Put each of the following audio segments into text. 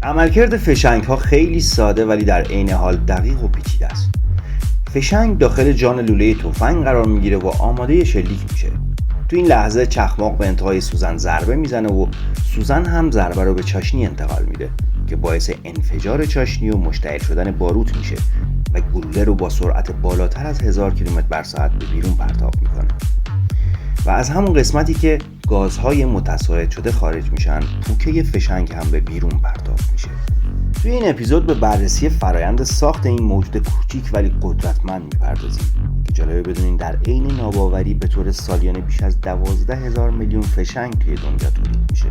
عملکرد فشنگ ها خیلی ساده ولی در عین حال دقیق و پیچیده است. فشنگ داخل جان لوله تفنگ قرار میگیره و آماده شلیک میشه. تو این لحظه چخماق به انتهای سوزن ضربه میزنه و سوزن هم ضربه رو به چاشنی انتقال میده که باعث انفجار چاشنی و مشتعل شدن باروت میشه و گلوله رو با سرعت بالاتر از 1000 کیلومتر بر ساعت به بیرون پرتاب میکنه. و از همون قسمتی که گازهای متصاعد شده خارج میشن، پوکه فشنگ هم به بیرون پرتاب میشه. توی این اپیزود به بررسی فرایند ساخت این موجود کوچیک ولی قدرتمند میپردازیم که جالبه بدونین در عین ناباوری به طور سالیانه بیش از 12,000 میلیون فشنگ توی دنیا تولید میشه.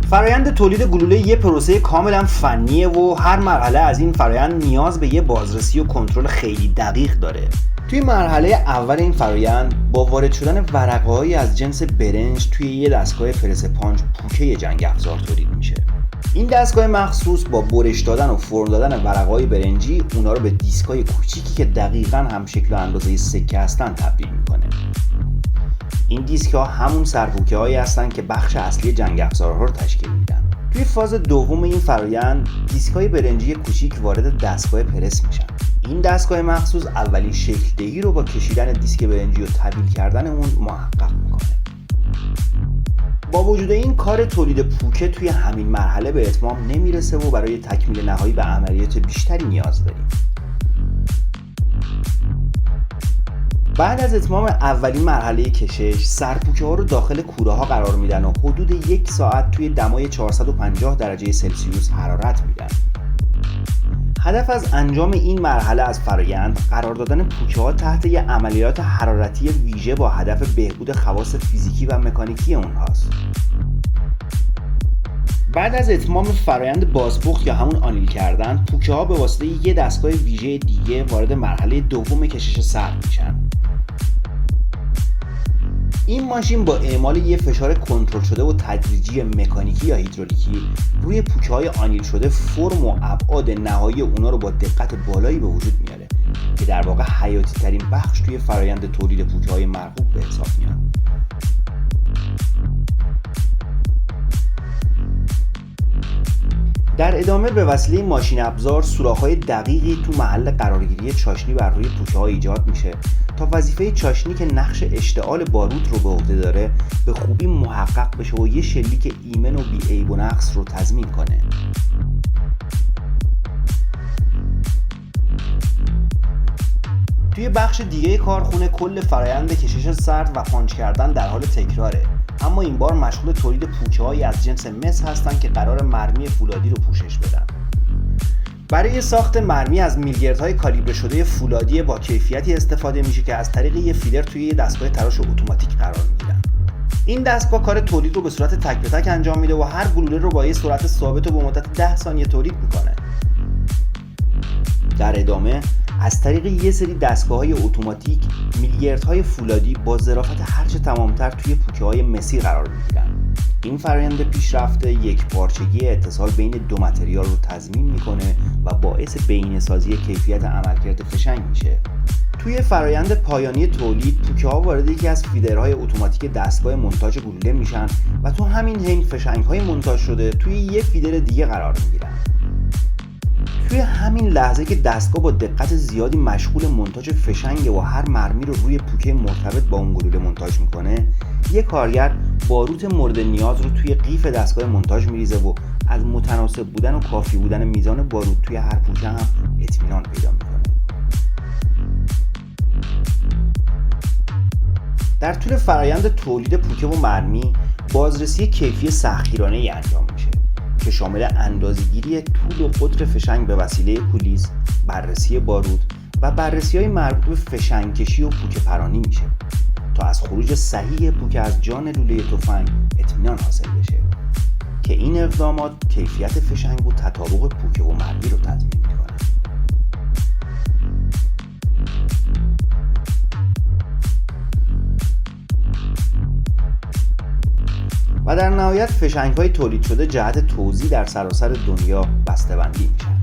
فرایند تولید گلوله یه پروسه کاملا فنیه و هر مرحله از این فرایند نیاز به یه بازرسی و کنترل خیلی دقیق داره. توی مرحله اول این فرایند با وارد شدن ورقه‌هایی از جنس برنج توی یه دستگاه پرس پانچ پوکه جنگ افزار تولید میشه. این دستگاه مخصوص با برش دادن و فرم دادن ورقه‌های برنجی اونا رو به دیسکای کوچیکی که دقیقاً هم شکل و اندازه سکه هستن تبدیل میکنه. این دیسک ها همون سرپوکه هایی هستن که بخش اصلی جنگ افزارها رو تشکیل میدن. توی فاز دوم این فرایند دیسک های برنجی کوچیک وارد دستگاه پرس میشن. این دستگاه مخصوص اولین شکل دهی رو با کشیدن دیسک برنجی و طویل کردن اون محقق میکنه. با وجود این کار تولید پوکه توی همین مرحله به اتمام نمیرسه و برای تکمیل نهایی به عملیات بیشتری نیاز داریم. بعد از اتمام اولین مرحله کشش، سرپوکه ها رو داخل کوره ها قرار میدن و حدود 1 ساعت توی دمای 450 درجه سلسیوس حرارت میدن. هدف از انجام این مرحله از فرایند قرار دادن پوکه ها تحت یه عملیات حرارتی ویژه با هدف بهبود خواص فیزیکی و مکانیکی اونهاست. بعد از اتمام فرایند بازپخت یا همون آنیل کردن، پوکه ها به واسطه یه دستگاه ویژه دیگه وارد مرحله دوم کشش سرد میشن. این ماشین با اعمال یه فشار کنترل شده و تدریجی مکانیکی یا هیدرولیکی روی پوکه های آنیل شده فرم و ابعاد نهایی اونا رو با دقت بالایی به وجود میاره که در واقع حیاتی ترین بخش توی فرایند تولید پوکه های مرغوب به حساب میاد. در ادامه به وسیله ماشین ابزار سوراخ‌های دقیقی تو محل قرارگیری چاشنی بر روی پوکه‌ها ایجاد میشه تا وظیفه چاشنی که نقش اشتعال باروت رو به عهده داره به خوبی محقق بشه و یه شلیک ایمن و بی‌عیب و نقص رو تضمین کنه. توی بخش دیگه کارخونه کل فرایند کشش سرد و پانچ کردن در حال تکراره، اما این بار مشغول تولید پوکه‌هایی از جنس مس هستن که قرار مرمی فولادی رو پوشش بدن. برای ساخت مرمی از میلگردهای کالیبر شده فولادی با کیفیتی استفاده میشه که از طریق یه فیلر توی یه دستگاه تراش اتوماتیک قرار میگیرن. این دستگاه کار تولید رو به صورت تک به تک انجام میده و هر گلوله رو با یه سرعت ثابت و به مدت 10 ثانیه تولید میکنه. در ادامه از طریق یه سری دستگاه‌های اتوماتیک میلگردهای فولادی با ظرافت هرچه تمامتر توی پوکه‌های مسی قرار میگیرن. این فرآیند پیشرفته یک پارچگی اتصال بین دو متریال رو تضمین میکنه و باعث بینه‌سازی کیفیت عملکرد فشنگ میشه. توی فرآیند پایانی تولید پوکه‌ها وارد یکی از فیدرهای اتوماتیک دستگاه مونتاژ گلوله میشن و تو همین حین فشنگ‌های مونتاژ شده توی یه فیدر دیگه قرار میگیرن. توی همین لحظه که دستگاه با دقت زیادی مشغول مونتاژ فشنگ و هر مرمی رو روی پوکه مرتبط با اون گلوله مونتاژ میکنه، یک کارگر باروت مورد نیاز رو توی قیف دستگاه مونتاژ میریزه و از متناسب بودن و کافی بودن میزان باروت توی هر پوکه هم اطمینان پیدا میکنه. در طول فرایند تولید پوکه و مرمی بازرسی کیفی سختگیرانه‌ای انجام میشه که شامل اندازه‌گیری طول و قطر فشنگ به وسیله کولیس، بررسی باروت و بررسی‌های مربوط به فشنگ‌کشی و پوکه پرانی میشه تا از خروج صحیح پوکه از جان لوله تفنگ اطمینان حاصل بشه که این اقدامات کیفیت فشنگ و تطابق پوکه و مرمی رو تضمین میکنه. و در نهایت فشنگ‌های تولید شده جهت توزیع در سراسر دنیا بسته‌بندی میشن.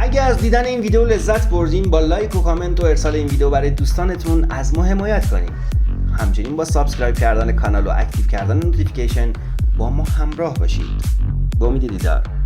اگه از دیدن این ویدیو لذت بردین با لایک و کامنت و ارسال این ویدیو برای دوستانتون از ما حمایت کنین. همچنین با سابسکرایب کردن کانال و اکتیو کردن نوتیفیکیشن با ما همراه باشید. با امید دیدار.